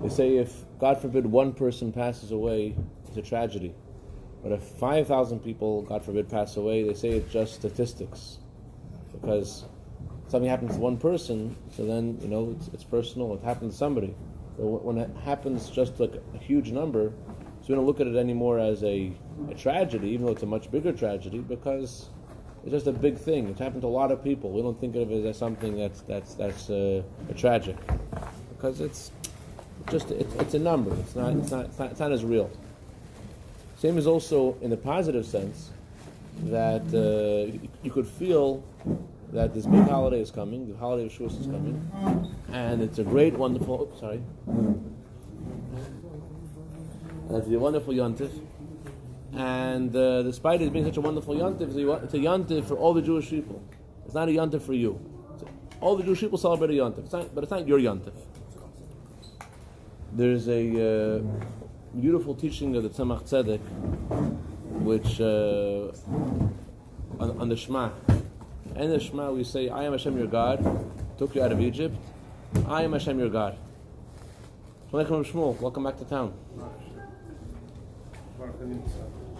They say if, God forbid, one person passes away, it's a tragedy. But if 5,000 people, God forbid, pass away, they say it's just statistics. Because something happens to one person, so then, it's personal, it happened to somebody. But when it happens just like a huge number, so we don't look at it anymore as a tragedy, even though it's a much bigger tragedy, because it's just a big thing. It's happened to a lot of people. We don't think of it as something that's tragic, because it's a number. It's not as real. Same as also in the positive sense that you could feel that this big holiday is coming. The holiday of Shavuos is coming, and it's a great, wonderful. It's a wonderful yontif. And despite it being such a wonderful yontif, it's a yontif for all the Jewish people. It's not a yontif for you. All the Jewish people celebrate a yontif, but it's not your yontif. There's a beautiful teaching of the Tzemach Tzedek, which on the Shema. In the Shema we say, I am Hashem your God, took you out of Egypt. I am Hashem your God. Welcome back to town.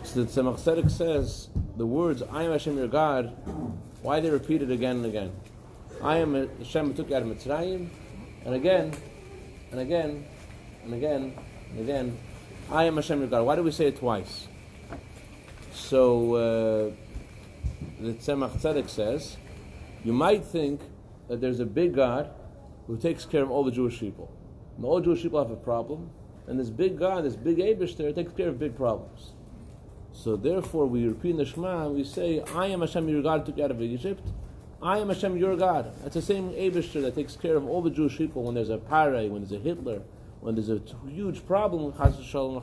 So the Tzemach Tzedek says the words "I am Hashem your God," why they repeat it again and again? I am Hashem who took you out of Mitzrayim, and again, and again, and again, and again. I am Hashem your God. Why do we say it twice? So the Tzemach Tzedek says you might think that there's a big God who takes care of all the Jewish people, and all Jewish people have a problem. And this big God, this big Eibishter, takes care of big problems. So therefore, we repeat in the Shema and we say, I am Hashem your God who took you out of Egypt. I am Hashem your God. That's the same Eibishter that takes care of all the Jewish people when there's a Pare, when there's a Hitler, when there's a huge problem, shalom.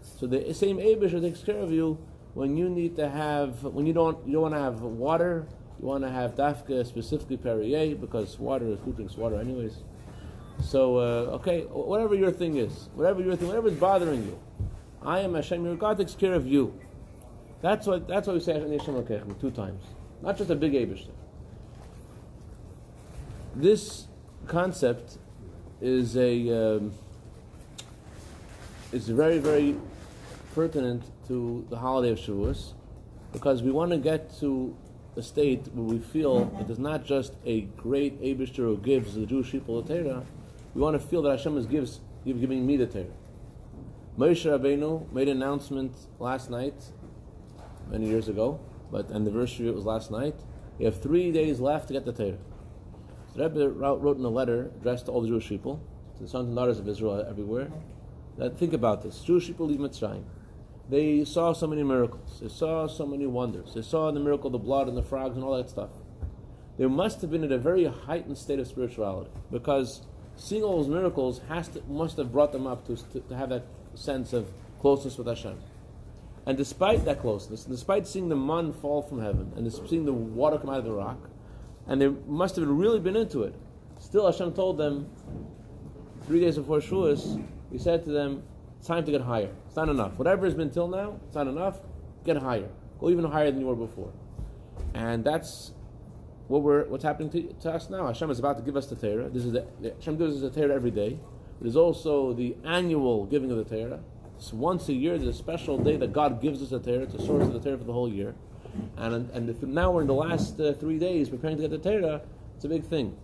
So the same Eibishter takes care of you when you need to have, when you don't want to have water, you want to have dafka, specifically Perrier, because who drinks water anyways? So, whatever your thing is, whatever is bothering you, I am Hashem, your God takes care of you. That's why we say Hashem Elokeichem 2 times, not just a big Eibishter. This concept is very, very pertinent to the holiday of Shavuos, because we want to get to a state where we feel that there's not just a great Eibishter who gives the Jewish people the Torah. We want to feel that Hashem is giving me the Torah. Moshe Rabbeinu made an announcement last night, many years ago, but anniversary it was last night. You have 3 days left to get the Torah. So the Rebbe wrote in a letter addressed to all the Jewish people, to the sons and daughters of Israel everywhere, that think about this. Jewish people leave Mitzrayim. They saw so many miracles. They saw so many wonders. They saw the miracle of the blood and the frogs and all that stuff. They must have been in a very heightened state of spirituality, because seeing all those miracles must have brought them up to have that sense of closeness with Hashem. And despite that closeness, despite seeing the man fall from heaven, and seeing the water come out of the rock, and they must have really been into it, still Hashem told them, 3 days before Shavuos, He said to them, it's time to get higher. It's not enough. Whatever has been till now, it's not enough. Get higher. Go even higher than you were before. And that's what's happening to us now. Hashem is about to give us the Torah. Hashem gives us the Torah every day. There's also the annual giving of the Torah. So once a year, there's a special day that God gives us the Torah. It's the source of the Torah for the whole year. And if now we're in the last 3 days preparing to get the Torah, it's a big thing.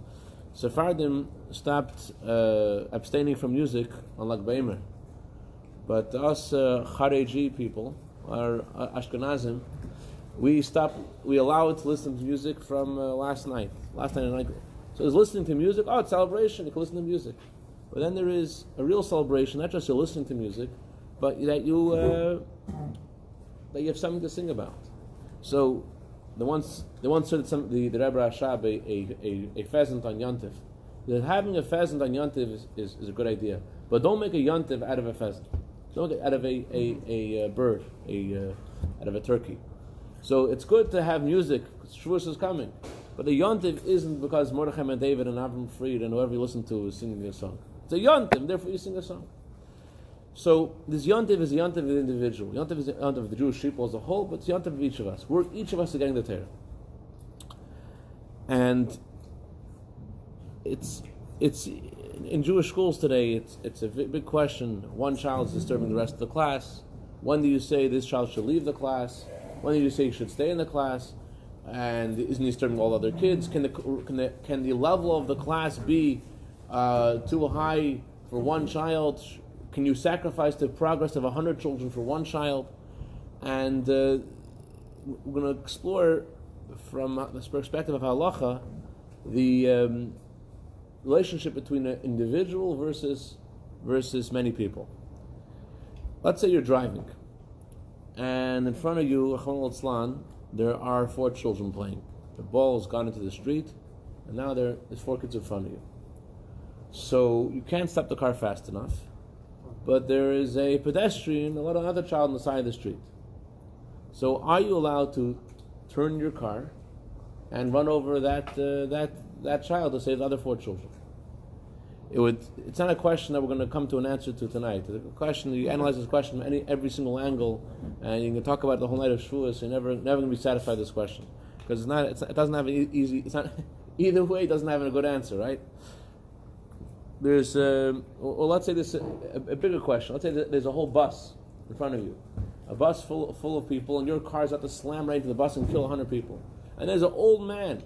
Sephardim stopped abstaining from music on Lag Baimer. But us Chareji people, our Ashkenazim, we allow it to listen to music from last night and night. So it's listening to music, it's celebration, you can listen to music. But then there is a real celebration, not just you're listening to music, but that you have something to sing about. So they once said the Rebbe Rashab a pheasant on Yontif. That having a pheasant on Yontif is a good idea, but don't make a Yontif out of a pheasant. Don't make it out of a bird, out of a turkey. So it's good to have music. Shavuos is coming, but the Yontif isn't because Mordechai and David and Avram Fried and whoever you listen to is singing a song. It's a Yontif, therefore you sing a song. So this Yontif is the Yontif of the individual. Yontif is the Yontif of the Jewish people as a whole, but it's the Yontif of each of us. Each of us are getting the Torah. And it's in Jewish schools today, it's a big question. One child is disturbing the rest of the class. When do you say this child should leave the class? When do you say he should stay in the class? And isn't he disturbing all other kids? Can the level of the class be too high for one child? Can you sacrifice the progress of 100 children for one child? And we're going to explore from this perspective of halacha the relationship between an individual versus many people. Let's say you're driving, and in front of you, there are 4 children playing. The ball has gone into the street, and now there's 4 kids in front of you. So you can't stop the car fast enough, but there is a pedestrian, another child on the side of the street. So are you allowed to turn your car and run over that child to save the other 4 children? It's not a question that we're going to come to an answer to tonight. The question, you analyze this question from every single angle, and you can talk about it the whole night of Shavuos. You're never going to be satisfied with this question, because it doesn't have an easy. It's not either way. It doesn't have a good answer, right? There's let's say this a bigger question. Let's say there's a whole bus in front of you, a bus full of people, and your car's about to slam right into the bus and kill 100 people. And there's an old man,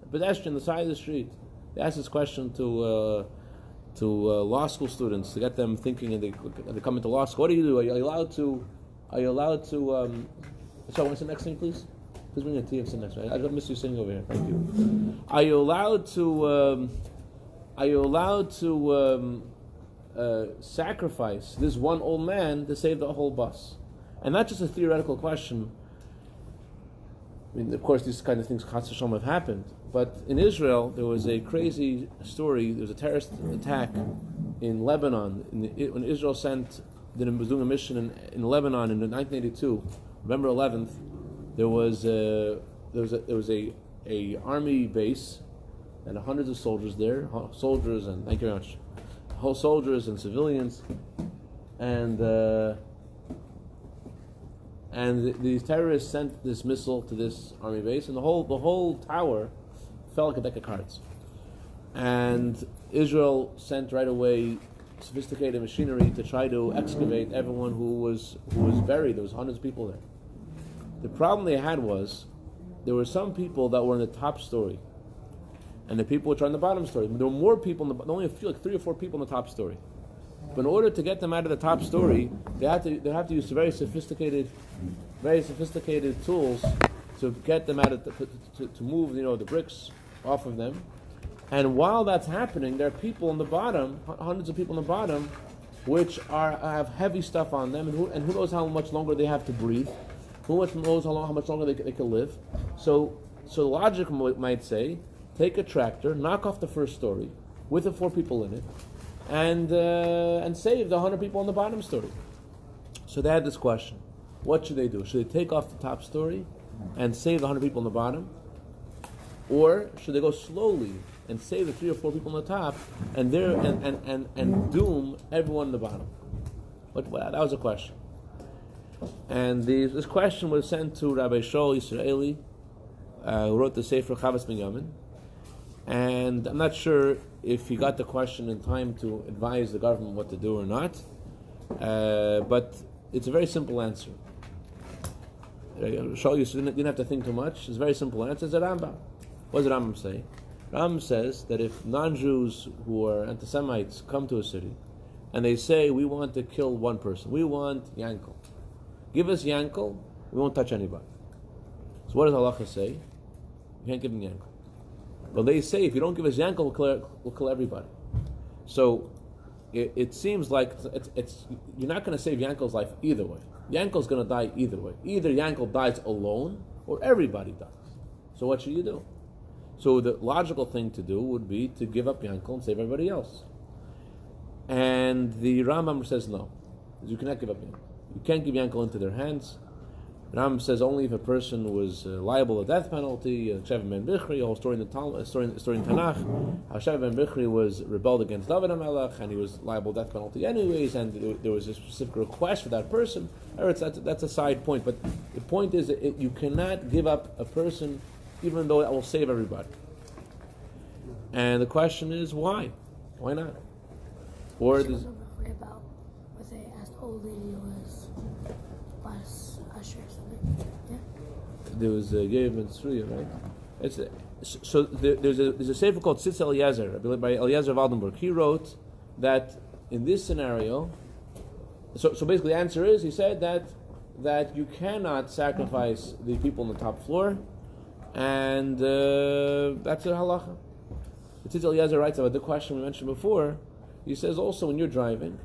a pedestrian, on the side of the street. They ask this question to law school students to get them thinking, and they come into law school. What do you do? Are you allowed to? Sorry, want to sit next thing, please? Please bring your tea and sit next. Right? I don't miss you sitting over here. Thank you. Are you allowed to sacrifice this one old man to save the whole bus? And not just a theoretical question. I mean, of course, these kind of things, chassidus, have happened. But in Israel, there was a crazy story. There was a terrorist attack in Lebanon. When Israel was doing a mission in Lebanon in 1982, November 11th, there was a army base and hundreds of soldiers there, and thank you very much, whole soldiers and civilians, and these terrorists sent this missile to this army base, and the whole tower fell like a deck of cards. And Israel sent right away sophisticated machinery to try to excavate everyone who was buried. There was hundreds of people there. The problem they had was there were some people that were in the top story, and the people which are in the bottom story. There were more people, only a few, like 3 or 4 people in the top story. But in order to get them out of the top story, they have to use very sophisticated tools to get them out of to move the bricks off of them. And while that's happening, there are people in the bottom, hundreds of people in the bottom, which have heavy stuff on them, and who knows how much longer they have to breathe, who knows how much longer they can live. So logic might say, take a tractor, knock off the first story with the 4 people in it, and save the 100 people in the bottom story. So they had this question: what should they do? Should they take off the top story and save the 100 people in the bottom, or should they go slowly and save the 3 or 4 people on the top and doom everyone in the bottom? That was a question. And this question was sent to Rabbi Shaul Israeli, who wrote the Sefer Chavas Binyamin. And I'm not sure if he got the question in time to advise the government what to do or not, but it's a very simple answer. Shaul Yisraeli didn't have to think too much. It's a very simple answer. It's a Rambam. What does the Rambam say? Rambam says that if non-Jews who are anti-Semites come to a city and they say, we want to kill one person, we want Yankel, give us Yankel, we won't touch anybody. So what does halacha say? You can't give him Yankel. Well, they say if you don't give us Yankel, we'll kill everybody. So it seems like you're not going to save Yankel's life either way. Yankel's going to die either way. Either Yankel dies alone or everybody dies. So what should you do? So the logical thing to do would be to give up Yankel and save everybody else. And the Rambam says no. You cannot give up Yankel. You can't give Yankel into their hands. The Rambam says only if a person was liable to death penalty. Sheva ben Bichri, a whole story in the Talmud, story in Tanakh. How Sheva ben Bichri was rebelled against David HaMelech, and he was liable to death penalty anyways. And there was a specific request for that person. That's a side point. But the point is that you cannot give up a person, even though that will save everybody. And the question is why? Why not? Or about what they asked the old lady was last usher or something. Yeah. There was a Yev and Sruya, right? So there's a sefer called Tzitz Eliezer by Eliezer of Aldenburg. He wrote that in this scenario, so basically the answer is, he said that you cannot sacrifice the people on the top floor, and that's a halacha. Tzitz Eliezer writes about the question we mentioned before. He says also when you're driving,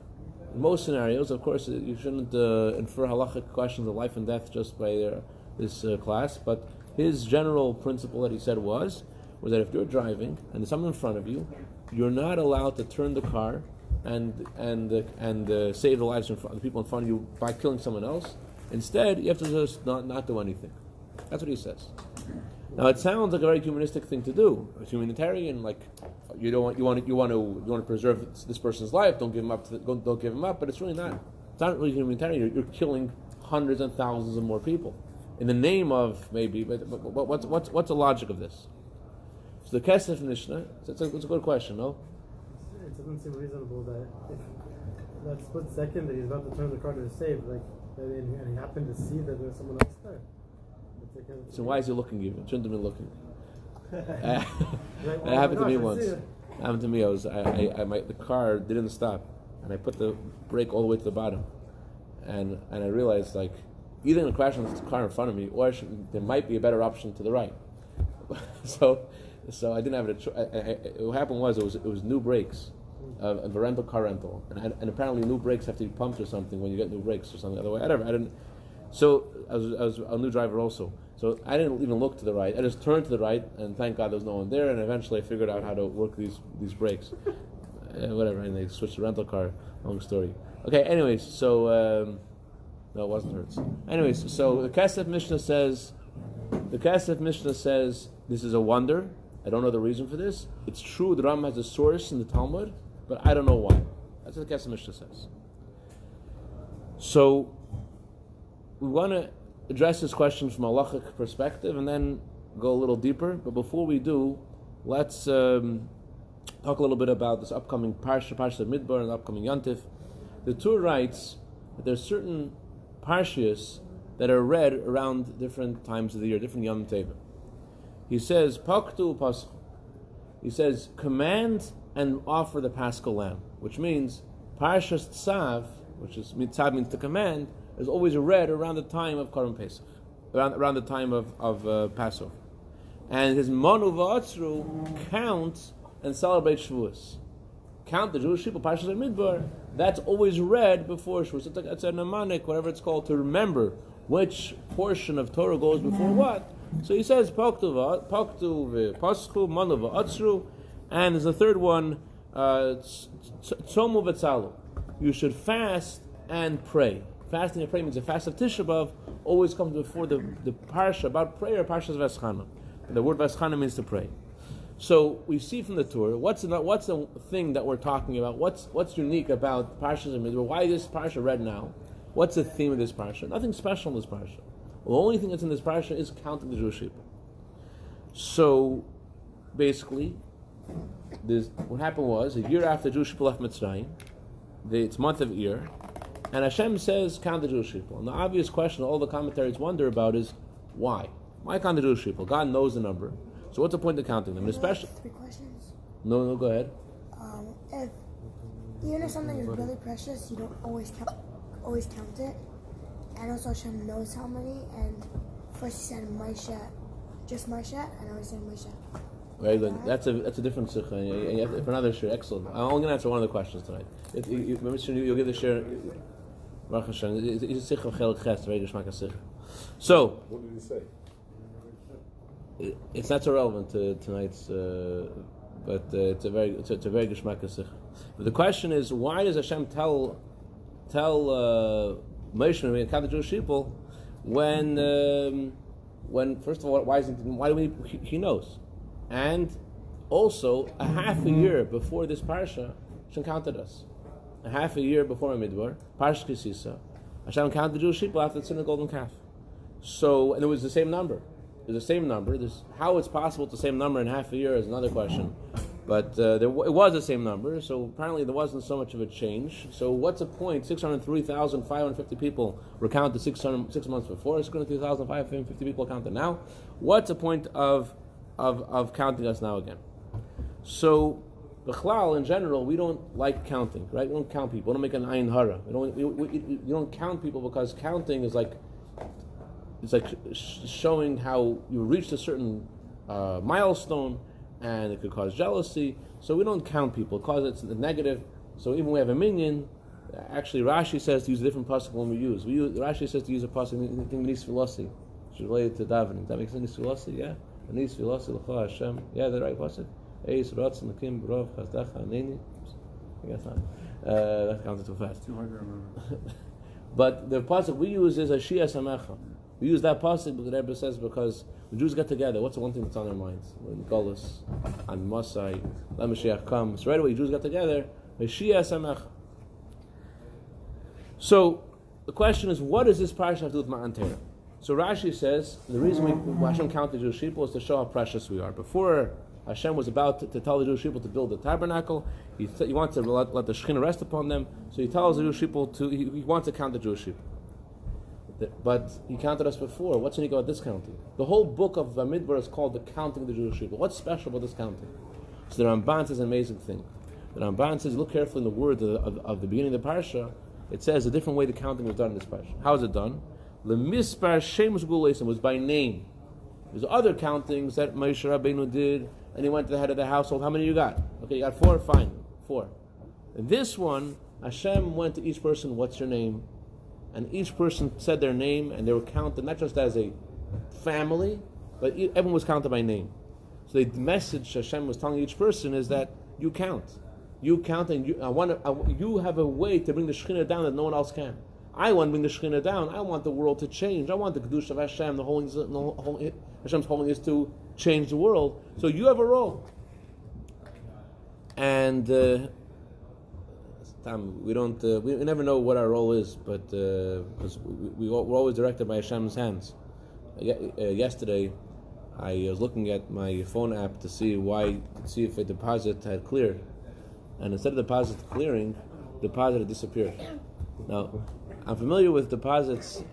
in most scenarios, of course, you shouldn't infer halachic questions of life and death just by this class, but his general principle that he said was that if you're driving and there's someone in front of you, you're not allowed to turn the car and save the lives of the people in front of you by killing someone else. Instead, you have to just not do anything. That's what he says. Now it sounds like a very humanistic thing to do. It's humanitarian, like you want to preserve this person's life. Don't give him up. Don't give him up. But it's really not. It's not really humanitarian. You're killing hundreds and thousands of more people in the name of maybe. But what's the logic of this? So the Kesef Mishnah. It's a good question, no? It doesn't seem reasonable that if that split second that he's about to turn the car to save, and he happened to see that there's someone else there. So why is he looking even? Shouldn't have been looking. It happened to me once. Happened to me. The car didn't stop, and I put the brake all the way to the bottom, and I realized either I'm going to crash on the car in front of me, or there might be a better option to the right. so I didn't have it. What happened was it was new brakes, a rental car rental, and apparently new brakes have to be pumped or something when you get new brakes or something. Otherwise, I didn't. So I was a new driver also. So I didn't even look to the right. I just turned to the right, and thank God there was no one there. And eventually I figured out how to work these brakes. Whatever. And they switched the rental car. Long story. Okay. Anyways, so no, it wasn't hers. Anyways, so the Kesef Mishnah says this is a wonder. I don't know the reason for this. It's true the Ram has a source in the Talmud, but I don't know why. That's what the Kesef Mishnah says. So we want to address this question from a halachic perspective and then go a little deeper. But before we do, let's talk a little bit about this upcoming Parsha of Midbar, and the upcoming Yantif. The Torah writes that there are certain Parshias that are read around different times of the year, different Yom Teva. He says, Paktu Pascha. He says, command and offer the Paschal Lamb, which means Parshas Tzav, which is Tzav means to command, is always read around the time of Korban Pesach, around the time of Passover. And his Manu V'atzru count and celebrate Shavuos. Count the Jewish people, Parshas Midbar, that's always read before Shavuos. It's a mnemonic, whatever it's called, to remember which portion of Torah goes before what. So he says, Paktu V'Paschu, Manu V'atzru, and there's a third one, Tzomu V'Tzalu. You should fast and pray. Fasting and praying means a fast of Tisha B'Av always comes before the parsha about prayer, Parshas V'Eschana. The word V'Eschana means to pray. So we see from the Torah what's the thing that we're talking about. What's unique about Parshas and Midbar? Why is this parsha read now? What's the theme of this parsha? Nothing special in this parsha. The only thing that's in this parsha is counting the Jewish people. So basically, what happened was a year after the Jewish people left Mitzrayim, it's month of Iyar, and Hashem says, count the Jewish people. And the obvious question all the commentaries wonder about is, why? Why count the Jewish people? God knows the number. So what's the point of counting them? And especially, 3 questions. No, go ahead. If even if something is really precious, you don't always count it. And also Hashem knows how many. And first he said Moshe, just Moshe, and now he's saying Moshe. Very good. That's a different sikha. And you have for another share, excellent. I'm only going to answer one of the questions tonight. You'll give the share. Baruch Hashem. It's a sikha of Chelik Ches, very geshmak sikha. So, what did he say? It's not so relevant to tonight's, but it's a very geshmak sikha. But the question is, why does Hashem tell Moshe and the Jewish people when first of all, why do we? He knows. And also, a half a year before this parsha, Hashem counted us. A half a year before Midbar, Parsha Kisisa, Hashem counted the Jewish people after the sin of the golden calf. So, and it was the same number. It was the same number. How it's possible it's the same number in half a year is another question. But it was the same number, so apparently there wasn't so much of a change. So what's the point? 603,550 people were counted 6 months before. 603,550 people counted now. What's the point of counting us now again? So, b'chlal, in general, we don't like counting, right? We don't count people. We don't make an ayin hara. You don't count people because counting is like showing how you reached a certain milestone, and it could cause jealousy. So we don't count people because it's negative. So even when we have a minyan, actually Rashi says to use a different pasuk when we use. Rashi says to use a pasuk in Nis Filosi, which is related to davening. Does that make sense? Nis Filosi, yeah. Nis Filosi l'cha Hashem. Yeah, the right pasuk. Eis ratzon l'kim b'rov chazdacha aneni. I guess not. That counted too fast. Too hard to remember. But the pasuk we use is Ashia Samecha. We use that pasuk, but the Rebbe says because when Jews get together, what's the one thing that's on their minds? When Golos, and Masai, let Mashiach come. So right away, Jews get together, Ashia Samecha. So the question is, what does this parsha have to do with Matan Torah? So Rashi says the reason Hashem counted the Jewish people is to show how precious we are. Before Hashem was about to tell the Jewish people to build the tabernacle, he wants to let the Shekhinah rest upon them. So he tells the Jewish people he wants to count the Jewish people. But he counted us before. What's unique about this counting? The whole book of Bamidbar is called the counting of the Jewish people. What's special about this counting? So the Ramban says an amazing thing. The Ramban says, look carefully in the word of the beginning of the parsha. It says a different way the counting was done in this parsha. How is it done? Lemispar Shemus Guleisim was by name. There's other countings that Moshe Rabbeinu did, and he went to the head of the household. How many you got? Okay, you got 4? Fine, 4. In this one, Hashem went to each person, what's your name? And each person said their name, and they were counted not just as a family, but everyone was counted by name. So the message Hashem was telling each person is that you count. You count, and you have a way to bring the Shekhinah down that no one else can. I want to bring the Shekhinah down. I want the world to change. I want the Kedusha of Hashem, Hashem's holiness to change the world. So you have a role. And we don't. We never know what our role is, but because we're always directed by Hashem's hands. Yesterday, I was looking at my phone app to see if a deposit had cleared, and instead of the deposit clearing, the deposit had disappeared. Now, I'm familiar with deposits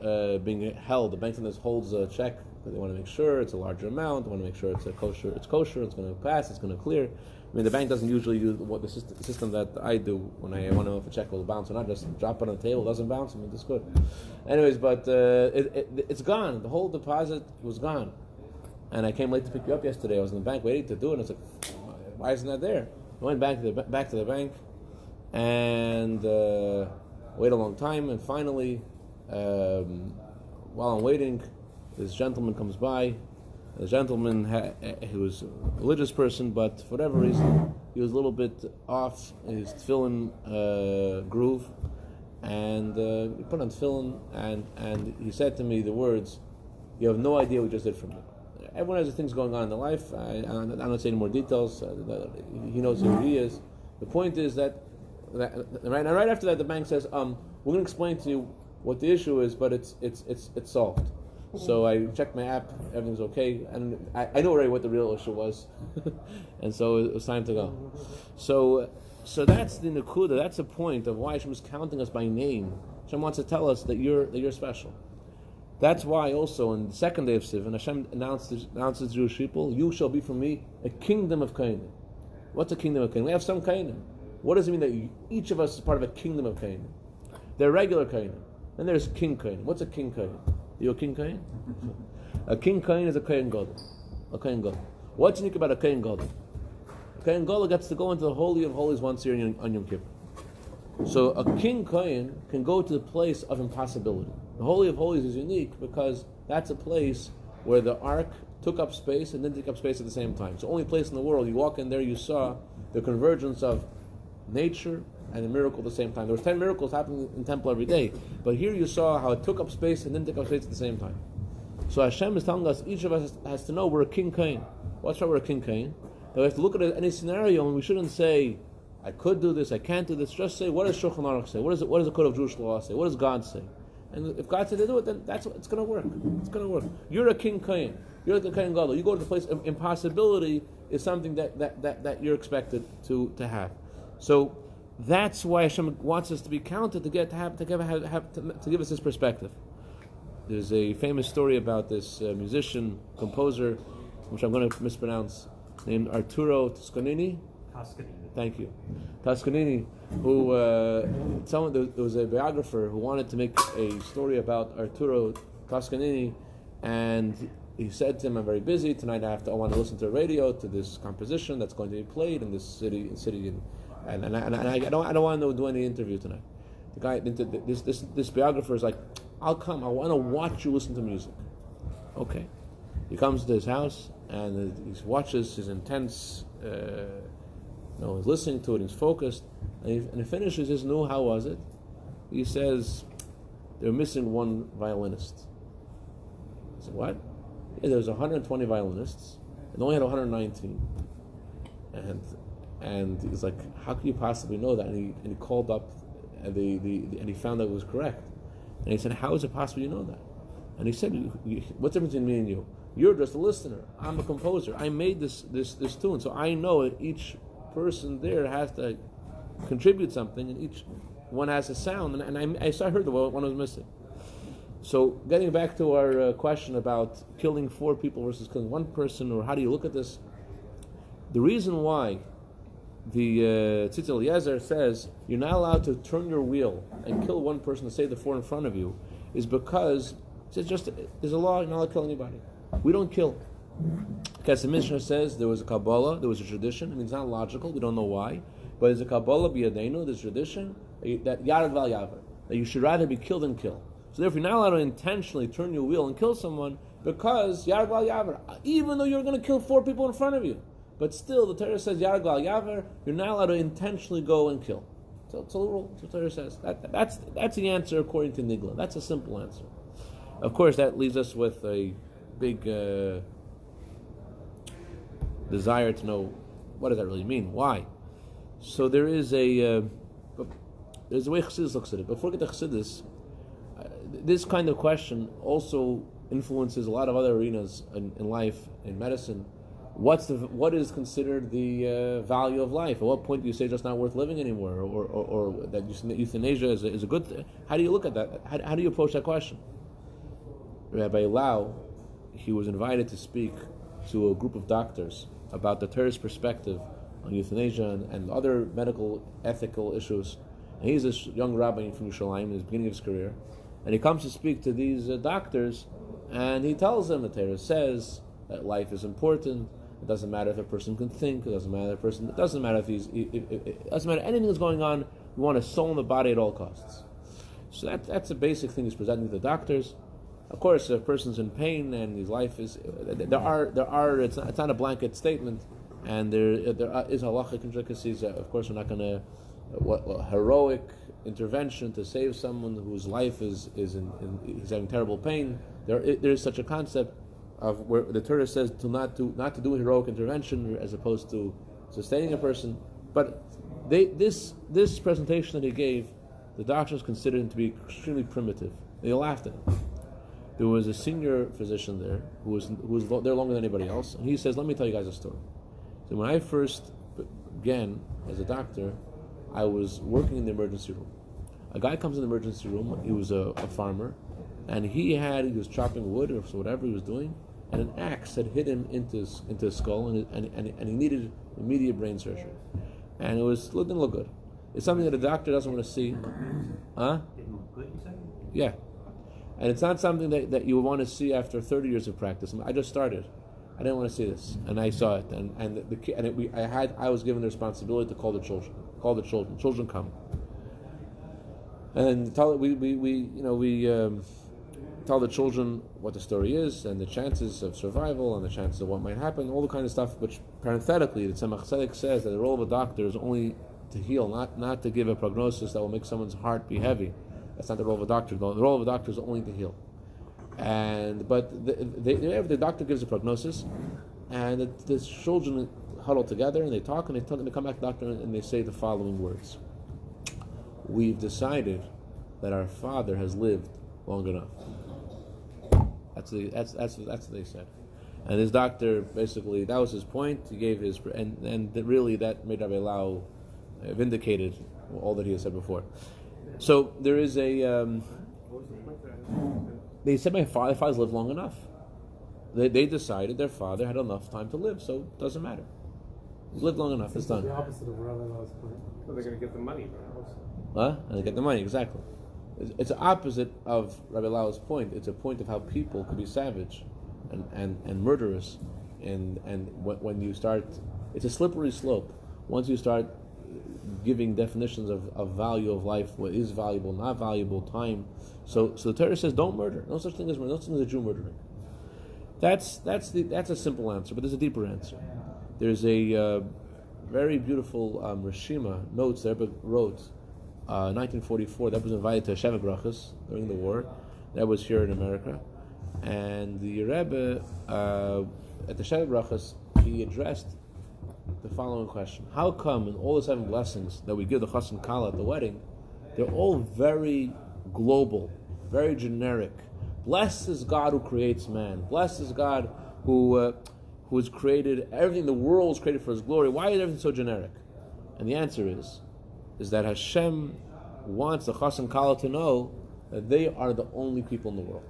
being held. The bank sometimes holds a check because they want to make sure it's a larger amount. They want to make sure it's kosher. It's going to pass. It's going to clear. I mean, the bank doesn't usually use the system that I do when I want to know if a check will bounce or not. Just drop it on the table, it doesn't bounce. I mean, that's good. Anyways, but it's gone. The whole deposit was gone. And I came late to pick you up yesterday. I was in the bank waiting to do it. And I was like, why isn't that there? I went back to the bank and wait a long time. And finally, while I'm waiting, this gentleman comes by. The gentleman, he was a religious person, but for whatever reason, he was a little bit off in his tefillin groove, and he put on tefillin, and he said to me the words, "You have no idea what you just did for me." Everyone has things going on in their life. I'm not saying more details. He knows who he is. The point is that right after that, the bank says, "We're going to explain to you what the issue is, but it's solved." So I checked my app, everything's okay, and I know already what the real issue was, and so it was time to go. So that's the Nakuda, that's the point of why Hashem is counting us by name. Hashem wants to tell us that you're special. That's why also on the second day of Sivan, Hashem announces to the Jewish people, you shall be for me a kingdom of Kainim. What's a kingdom of Kainim? We have some Kainim. What does it mean that each of us is part of a kingdom of Kainim? They're regular Kainim. Then there's King Kainim. What's a King Kainim? You a King Kain? A King Kain is a Kain Gadol. A Kain Gadol. What's unique about a Kain Gadol? A Kain Gadol gets to go into the Holy of Holies once a year on Yom Kippur. So a King Kain can go to the place of impossibility. The Holy of Holies is unique because that's a place where the Ark took up space and didn't take up space at the same time. It's the only place in the world. You walk in there, you saw the convergence of nature and a miracle at the same time. There was 10 miracles happening in the temple every day, but here you saw how it took up space and didn't take up space at the same time. So Hashem is telling us, each of us has to know we're a King Kain. What's why we're a King Kain? That we have to look at any scenario and we shouldn't say, I could do this, I can't do this. Just say, what does Shulchan Aruch say? What does the code of Jewish law say? What does God say? And if God said to do it, then it's going to work. It's going to work. You're a King Kain. You're the Kain Gadol. You go to the place of impossibility is something that you're expected to have. So that's why Hashem wants us to be counted to give us this perspective. There's a famous story about this musician, composer, which I'm going to mispronounce, named Arturo Toscanini. Thank you. Toscanini, who there was a biographer who wanted to make a story about Arturo Toscanini, and he said to him, "I'm very busy tonight. I want to listen to the radio to this composition that's going to be played in this city, and I don't want to do any interview tonight." The guy, this biographer is like, "I'll come. I want to watch you listen to music." Okay. He comes to his house and he watches his intense. He's listening to it. He's focused, and he finishes his "No, how was it?" He says, "They're missing one violinist." I said, "What?" Yeah, there's 120 violinists, and they only had 119. And he's like, "How can you possibly know that?" And he called up, and he found that it was correct. And he said, "How is it possible you know that?" And he said, "What's the difference between me and you? You're just a listener. I'm a composer. I made this tune, so I know that each person there has to contribute something, and each one has a sound." And I heard the one was missing. So getting back to our question about killing 4 people versus killing 1 person, or how do you look at this? The reason why the Tzitz Eliezer says you're not allowed to turn your wheel and kill 1 person to save the 4 in front of you is because there's a law, you're not allowed to kill anybody. We don't kill. Because the Mishnah says there was a Kabbalah, there was a tradition, and it's not logical, we don't know why, but there's a Kabbalah b'yadeinu, there's a tradition that Yarad Val Yavar, that you should rather be killed than kill. So therefore, you're not allowed to intentionally turn your wheel and kill someone because Yarad Val Yavar, even though you're going to kill 4 people in front of you. But still, the Torah says Yarad Val Yavar, you're not allowed to intentionally go and kill. So it's a rule. That's what the Torah says. That's the answer according to Nigla. That's a simple answer. Of course, that leaves us with a big desire to know what does that really mean? Why? So there's a way chassidus looks at it. Before we get to chassidus, this kind of question also influences a lot of other arenas in life, in medicine. What is considered the value of life? At what point do you say it's just not worth living anymore, or that euthanasia is a good thing? How do you look at that? How do you approach that question? Rabbi Lau, he was invited to speak to a group of doctors about the Torah's perspective on euthanasia and other medical ethical issues. And he's this young rabbi from Yerushalayim in the beginning of his career, and he comes to speak to these doctors, and he tells them the Torah says that life is important. It doesn't matter if a person can think. It doesn't matter it doesn't matter if it doesn't matter anything that's going on. We want a soul in the body at all costs. So that's a basic thing he's presenting to the doctors. Of course, if a person's in pain and his life is it's not a blanket statement, and there is halacha intricacies. Of course, we're not going to heroic intervention to save someone whose life is he's having terrible pain. There is such a concept of where the Torah says not to do heroic intervention as opposed to sustaining a person. But this presentation that he gave, the doctors considered him to be extremely primitive. They laughed at him. There was a senior physician there who was there longer than anybody else, and he says, "Let me tell you guys a story." So when I first began as a doctor, I was working in the emergency room. A guy comes in the emergency room. He was a farmer, and he was chopping wood or whatever he was doing, and an axe had hit him into his skull, and he needed immediate brain surgery, and it didn't look good. It's something that a doctor doesn't want to see. Huh? Didn't look good, you said? Yeah. And it's not something that you want to see after 30 years of practice. I just started. I didn't want to see this, and I saw it. I was given the responsibility to call the children. Call the children. Children come, and tell the children what the story is and the chances of survival and the chances of what might happen, all the kind of stuff. Which parenthetically, the Tzemach Tzedek says that the role of a doctor is only to heal, not to give a prognosis that will make someone's heart be heavy. That's not the role of a doctor. The role of a doctor is only to heal. But the doctor gives a prognosis, and the children huddle together and they talk, and they come back to the doctor and they say the following words: "We've decided that our father has lived long enough." That's what they said. And his doctor, basically, that was his point. He gave his, and really that made Rabbi Lau vindicated all that he had said before. So there is a, they said my father's lived long enough. They decided their father had enough time to live, so it doesn't matter. He's lived long enough, it's done. The opposite of Rabbi Lau's point. So they're going to get the money. Huh? And they get the money, exactly. It's the opposite of Rabbi Lau's point. It's a point of how people could be savage and murderous, and when you start, it's a slippery slope. Once you start giving definitions of value of life, what is valuable, not valuable, time. So the Torah says, don't murder. No such thing as murder. No such thing as a Jew murdering. That's a simple answer, but there's a deeper answer. There's a very beautiful Rishima notes that Rebbe wrote. 1944. That was invited to Sheva Brachas during the war. That was here in America, and the Rebbe at the Sheva Brachas he addressed the following question: how come in all the 7 blessings that we give the chas and kala at the wedding, they're all very global, very generic? Blessed is God who creates man. Blessed is God who has created everything. The world is created for His glory. Why is everything so generic? And the answer is that Hashem wants the chas and kala to know that they are the only people in the world.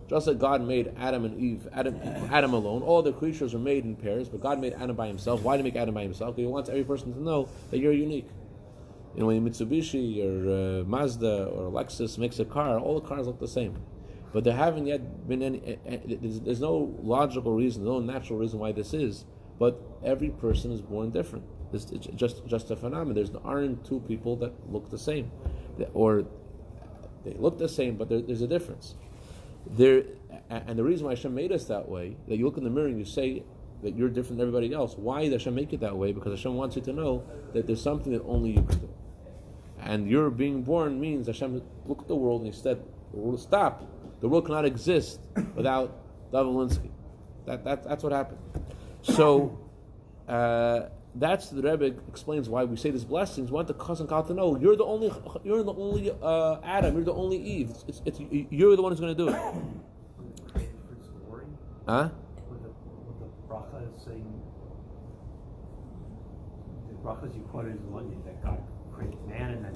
Just like God made Adam and Eve, Adam alone, all the creatures are made in pairs, but God made Adam by himself. Why did He make Adam by himself? Because He wants every person to know that you're unique. You know, when Mitsubishi or Mazda or Lexus makes a car, all the cars look the same. But there haven't yet been any, there's no logical reason, no natural reason why this is, but every person is born different. It's just a phenomenon. There aren't 2 people that look the same, or they look the same, but there's a difference. And the reason why Hashem made us that way, that you look in the mirror and you say that you're different than everybody else. Why did Hashem make it that way? Because Hashem wants you to know that there's something that only you can do. And your being born means Hashem looked at the world and He said, "Stop! The world cannot exist without Davolinsky." That's what happened. So. That's the Rebbe explains why we say these blessings. We want the chas and kala to know you're the only Adam, you're the only Eve. You're the one who's going to do it. Huh? With the bracha saying, the brachas you quoted is the one that God created man and then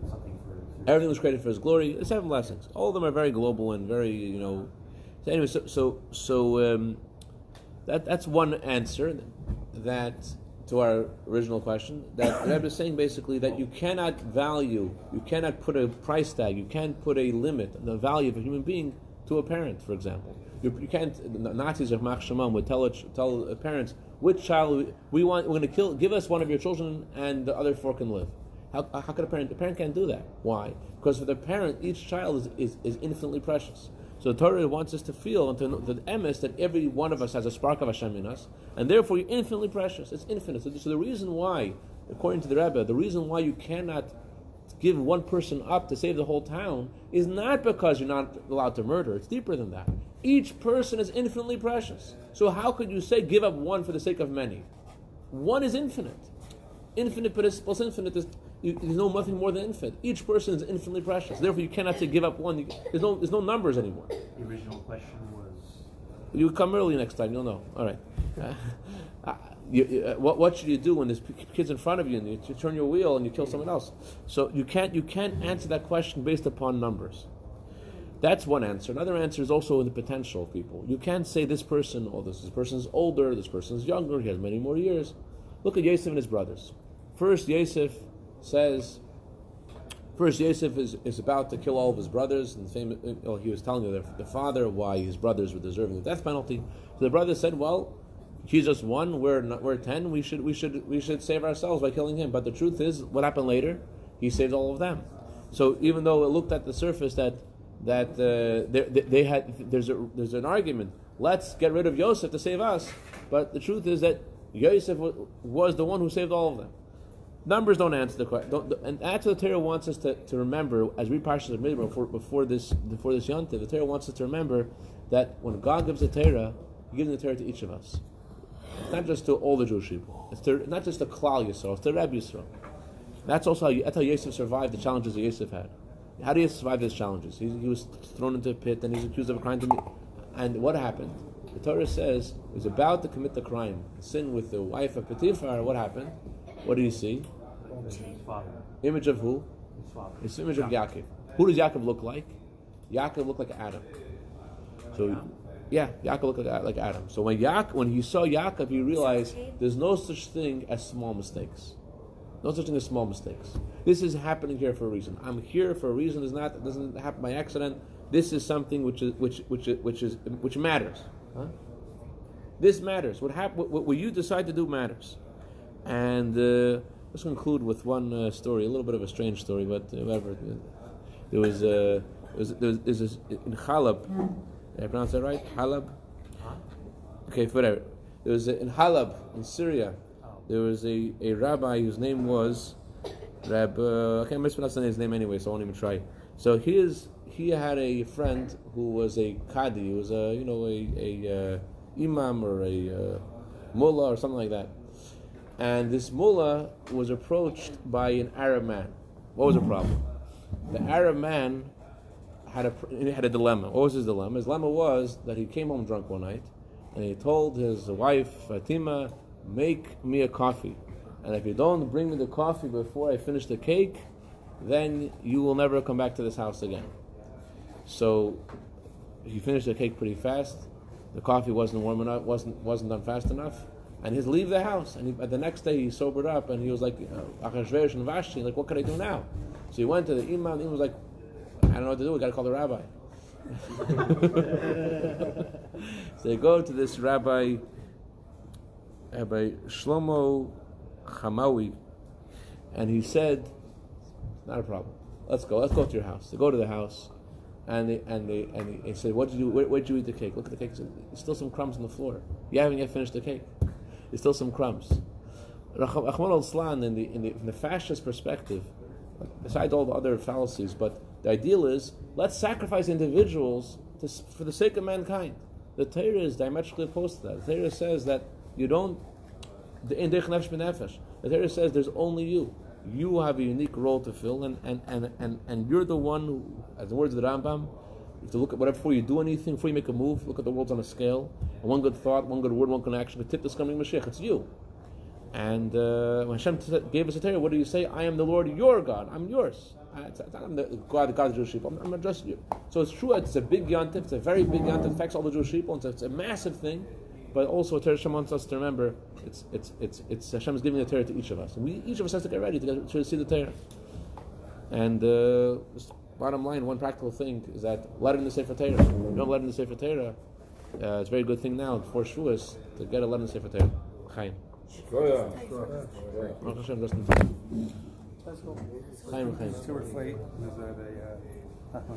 something for everything was created for His glory. The 7 blessings. All of them are very global and very, So anyway, so that's one answer that. To our original question, that the Rebbe is saying basically that you cannot put a price tag, you can't put a limit on the value of a human being to a parent, for example. You can't. The Nazis of Mach Shemam would tell parents, which child we're going to kill. Give us one of your children, and the other 4 can live. How could a parent? The parent can't do that. Why? Because for the parent, each child is infinitely precious. So the Torah wants us to feel and to know the emes that every one of us has a spark of Hashem in us, and therefore you're infinitely precious. It's infinite. So the reason why, according to the Rebbe, the reason why you cannot give one person up to save the whole town is not because you're not allowed to murder. It's deeper than that. Each person is infinitely precious. So how could you say give up one for the sake of many? One is infinite. Infinite plus infinite is there's nothing more than infinite. Each person is infinitely precious. Therefore, you cannot say give up one. There's no numbers anymore. The original question was. You come early next time. You'll know. All right. What should you do when there's kids in front of you and you turn your wheel and you kill someone else? So you can't answer that question based upon numbers. That's one answer. Another answer is also in the potential of people. You can't say this person, this person's older, this person's younger, he has many more years. Look at Yosef and his brothers. First, Yosef is about to kill all of his brothers, and he was telling the father why his brothers were deserving the death penalty. So the brothers said, "Well, he's just one. We're 10. We should save ourselves by killing him." But the truth is, what happened later? He saved all of them. So even though it looked at the surface that there's an argument, let's get rid of Yosef to save us, but the truth is that Yosef was the one who saved all of them. Numbers don't answer the question, and that's what the Torah wants us to remember as we parshas of Midbar before this Yontif. The Torah wants us to remember that when God gives the Torah, He gives the Torah to each of us. It's not just to all the Jewish people. It's not just to Klal Yisrael. It's to Reb Yisrael. That's how Yosef survived the challenges that Yosef had. How did he survive those challenges? He was thrown into a pit, and he's accused of a crime. And what happened? the Torah says he was about to commit the crime, sin with the wife of Potiphar. What happened? What do you see? His father. Image of who? His father. It's the image of Yaakov. Who does Yaakov look like? Yaakov looked like Adam. So, yeah, Yaakov looked like Adam. So when he saw Yaakov, he realized there's no such thing as small mistakes. No such thing as small mistakes. This is happening here for a reason. I'm here for a reason. It doesn't happen by accident. This is something which matters. Huh? This matters. What you decide to do matters. And let's conclude with one story, a little bit of a strange story, but whatever. There's this in Halab. Did I pronounce that right? Halab. Okay, whatever. There was in Halab in Syria. There was a rabbi whose name was I can't mispronounce his name anyway, so I won't even try. So he had a friend who was a qadi, he was a imam or a mullah or something like that. And this mullah was approached by an Arab man. What was the problem? The Arab man had a dilemma. What was his dilemma? His dilemma was that he came home drunk one night, and he told his wife Fatima, "Make me a coffee, and if you don't bring me the coffee before I finish the cake, then you will never come back to this house again." So he finished the cake pretty fast. The coffee wasn't warm enough, wasn't done fast enough, and he'd leave the house. And the next day he sobered up, and he was like, Achashverosh and Vashti, like, what can I do now? So he went to the imam. The imam was like, I don't know what to do. We got to call the rabbi. So they go to this Rabbi Shlomo Chamawi, and he said, "Not a problem. Let's go to your house." They go to the house, and they said, "What did you do? Where'd you eat the cake? Look at the cake. There's still some crumbs on the floor. You haven't yet finished the cake. There's still some crumbs." Rahman al-Islam, in the fascist perspective, besides all the other fallacies, but the ideal is let's sacrifice individuals for the sake of mankind. The Torah is diametrically opposed to that. The Torah says that you don't. The Torah says there's only you. You have a unique role to fill, and you're the one who, as the words of the Rambam, you have to look at whatever before you do anything, before you make a move. Look at the world on a scale. And one good thought, one good word, one good action could tip this coming Mashiach. It's you. And when Hashem gave us a Torah, what do you say? I am the Lord, your God. I'm yours. I'm the God of the Jewish people. I'm not just you. So it's true. It's a big yontif. It's a very big yontif. It affects all the Jewish people. It's a massive thing. But also, Torah Hashem wants us to remember it's Hashem is giving the Torah to each of us, and each of us has to get ready to see the Torah. And bottom line, one practical thing is that let in the Sefer Torah. If you don't let in the Sefer Torah, it's a very good thing now before Shavuos to get a let in the Sefer Torah. Chaim. Hashem just in time. Chaim. Too late. Is that a